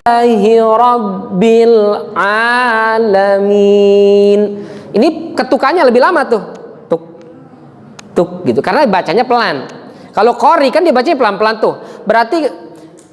Rabbil alamin. Ini ketukannya lebih lama tuh. Tuk tuk gitu karena bacanya pelan. Kalau qori kan dia bacanya pelan-pelan tuh. Berarti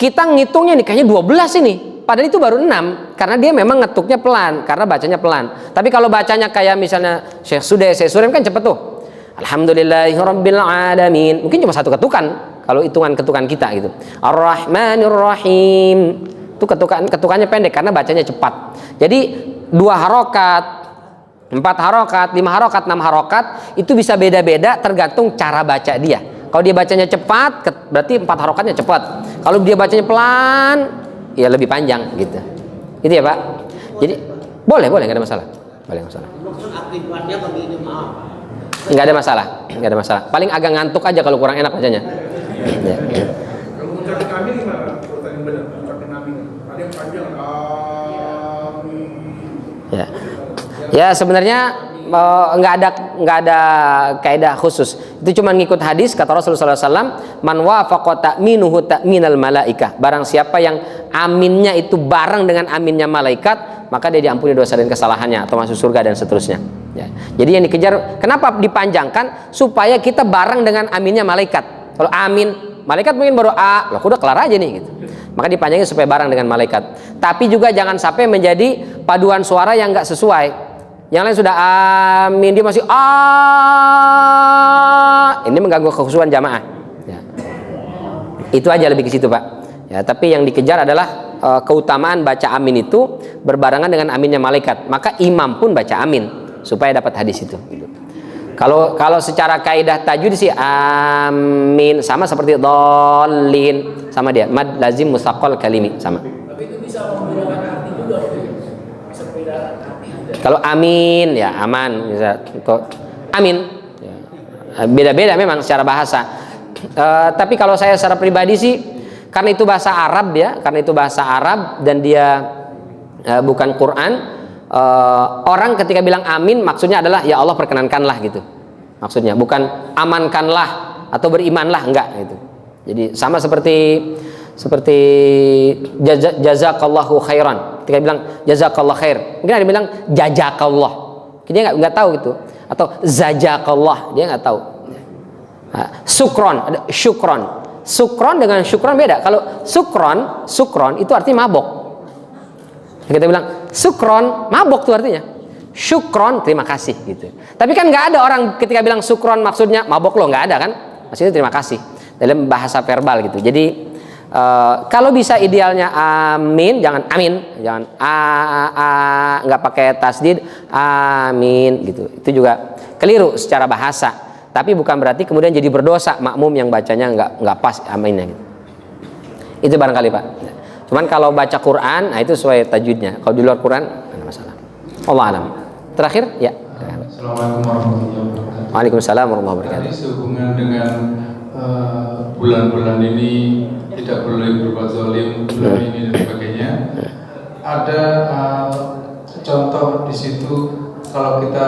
kita ngitungnya nih kayaknya 12 ini. Padahal itu baru 6 karena dia memang ngetuknya pelan karena bacanya pelan. Tapi kalau bacanya kayak misalnya Syekh Surem kan cepet tuh. Alhamdulillahirabbil alamin. Mungkin cuma satu ketukan kalau hitungan ketukan kita gitu. Ar-Rahmanir-Rahim. Itu ketukannya pendek karena bacanya cepat. Jadi 2 harokat, 4 harokat, 5 harokat, 6 harokat itu bisa beda-beda tergantung cara baca dia. Kalau dia bacanya cepat berarti 4 harokatnya cepat. Kalau dia bacanya pelan ya lebih panjang gitu. Itu ya Pak. Jadi boleh nggak ada masalah. Boleh masalah. Akibatnya begini maaf. Nggak ada masalah. Paling agak ngantuk aja kalau kurang enak bacanya. Ya. Kalau ucapan kami gimana? Pertanyaan benar. Ucapan kami. Ada yang panjang. Ya. Ya sebenarnya nggak ada kaidah khusus. Itu cuma ngikut hadis kata Rasulullah SAW, man wafaqa ta'minuhu ta'minal malaikah. Barang siapa yang aminnya itu bareng dengan aminnya malaikat, maka dia diampuni dosa dan kesalahannya atau masuk surga dan seterusnya. Ya. Jadi yang dikejar, kenapa dipanjangkan? Supaya kita bareng dengan aminnya malaikat. Kalau amin, malaikat mungkin baru A, lah udah kelar aja nih gitu. Maka dipanjangin supaya bareng dengan malaikat. Tapi juga jangan sampai menjadi paduan suara yang nggak sesuai. Yang lain sudah amin, dia masih ini mengganggu kekhusyuan jamaah. Ya. Itu aja lebih ke situ Pak. Ya, tapi yang dikejar adalah keutamaan baca amin itu berbarengan dengan aminnya malaikat. Maka imam pun baca amin supaya dapat hadis itu. Kalau secara kaidah tajwid sih amin sama seperti dhalin sama dia mad lazim musaqqal kalimi sama. Tapi itu bisa membedakan arti juga. Bisa membedakan arti. Kalau amin ya aman, bisa amin ya. Beda-beda memang secara bahasa. Tapi kalau saya secara pribadi sih karena itu bahasa Arab ya, karena itu bahasa Arab dan dia bukan Quran. Orang ketika bilang amin maksudnya adalah ya Allah perkenankanlah gitu. Maksudnya bukan amankanlah atau berimanlah, enggak gitu. Jadi sama seperti jazakallahu khairan. Ketika bilang jazakallah khair, mungkin ada yang bilang jazakallah. Dia nggak tahu gitu. Atau zajakallah, dia nggak tahu. Sukron, ada syukron. Sukron dengan syukron beda. Kalau sukron itu artinya mabok. Kita bilang sukron, mabok tuh artinya. Syukron, terima kasih gitu. Tapi kan nggak ada orang ketika bilang sukron maksudnya mabok lo, nggak ada kan? Maksudnya terima kasih dalam bahasa verbal gitu. Jadi kalau bisa idealnya amin, jangan amin, jangan nggak pakai tasdid amin gitu. Itu juga keliru secara bahasa. Tapi bukan berarti kemudian jadi berdosa makmum yang bacanya nggak pas aminnya gitu. Itu barangkali Pak. Cuman kalau baca Quran, nah itu sesuai tajwidnya. Kalau di luar Quran, nggak ada masalah. Allah alam. Terakhir, ya. Assalamualaikum warahmatullahi wabarakatuh. Waalaikumsalam warahmatullahi wabarakatuh. Ini sehubungan dengan bulan-bulan ini tidak boleh berbuat zalim, bulan ini dan sebagainya. Ada contoh di situ kalau kita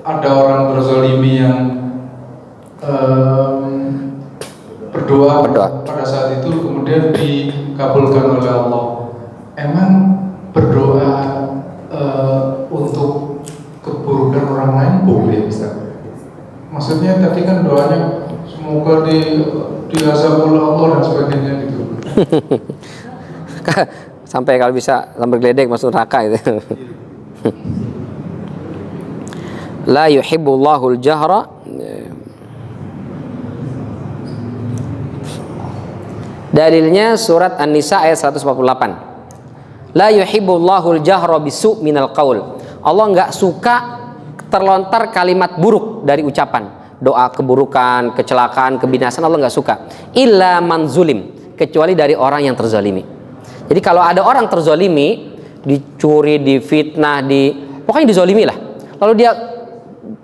ada orang berzalimi yang berdoa pada saat itu kemudian dikabulkan oleh Allah. Emang berdoa untuk keburukan orang lain boleh Ustaz? Maksudnya tadi kan doanya semoga diazab oleh Allah dan sebagainya gitu. Sampai kalau bisa sambil geledek masuk neraka gitu. La yuhibbullahu al-jahra. Dalilnya surat An-Nisa ayat 148. La yuhibbullahu al-jahra bisu' minal qaul. Allah enggak suka terlontar kalimat buruk dari ucapan. Doa keburukan, kecelakaan, kebinasan Allah enggak suka. Illa man zulim, kecuali dari orang yang terzalimi. Jadi kalau ada orang terzalimi, dicuri, difitnah, pokoknya dizalimi lah. Lalu dia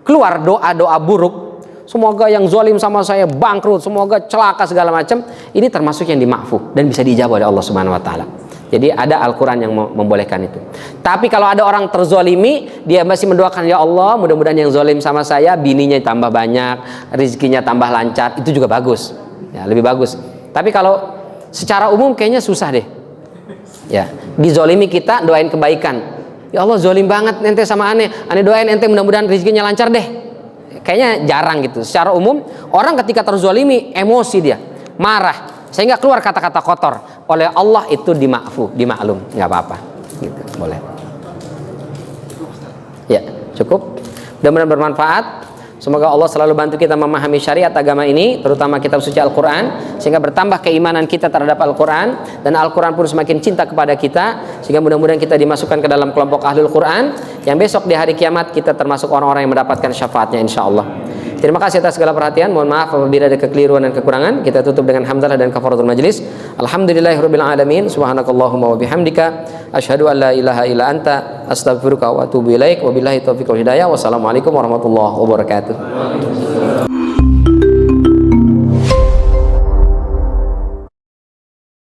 keluar doa-doa buruk, semoga yang zalim sama saya bangkrut, semoga celaka segala macam, ini termasuk yang dimaafkan dan bisa dijawab oleh Allah Subhanahu wa taala. Jadi ada Al-Quran yang membolehkan itu. Tapi kalau ada orang terzalimi, dia masih mendoakan, ya Allah mudah-mudahan yang zalim sama saya bininya tambah banyak, rezekinya tambah lancar, itu juga bagus ya, lebih bagus. Tapi kalau secara umum kayaknya susah deh. Ya, dizolimi kita doain kebaikan. Ya Allah zolim banget ente sama aneh doain ente mudah-mudahan rezekinya lancar deh. Kayaknya jarang gitu. Secara umum orang ketika terzolimi emosi dia, marah, sehingga keluar kata-kata kotor. Oleh Allah itu dimaklum, nggak apa-apa. Gitu, boleh. Ya, cukup. Mudah-mudahan bermanfaat. Semoga Allah selalu bantu kita memahami syariat agama ini, terutama kitab suci Al-Quran, sehingga bertambah keimanan kita terhadap Al-Quran, dan Al-Quran pun semakin cinta kepada kita, sehingga mudah-mudahan kita dimasukkan ke dalam kelompok Ahlul Quran, yang besok di hari kiamat kita termasuk orang-orang yang mendapatkan syafaatnya insya Allah. Terima kasih atas segala perhatian. Mohon maaf apabila ada kekeliruan dan kekurangan. Kita tutup dengan hamdalah dan kafaratul majlis. Alhamdulillahirabbil alamin. Subhanakallahumma wa bihamdika asyhadu an la ilaha illa anta astaghfiruka wa atubu ilaik. Wabillahi taufiq wal hidayah. Wassalamualaikum warahmatullahi wabarakatuh.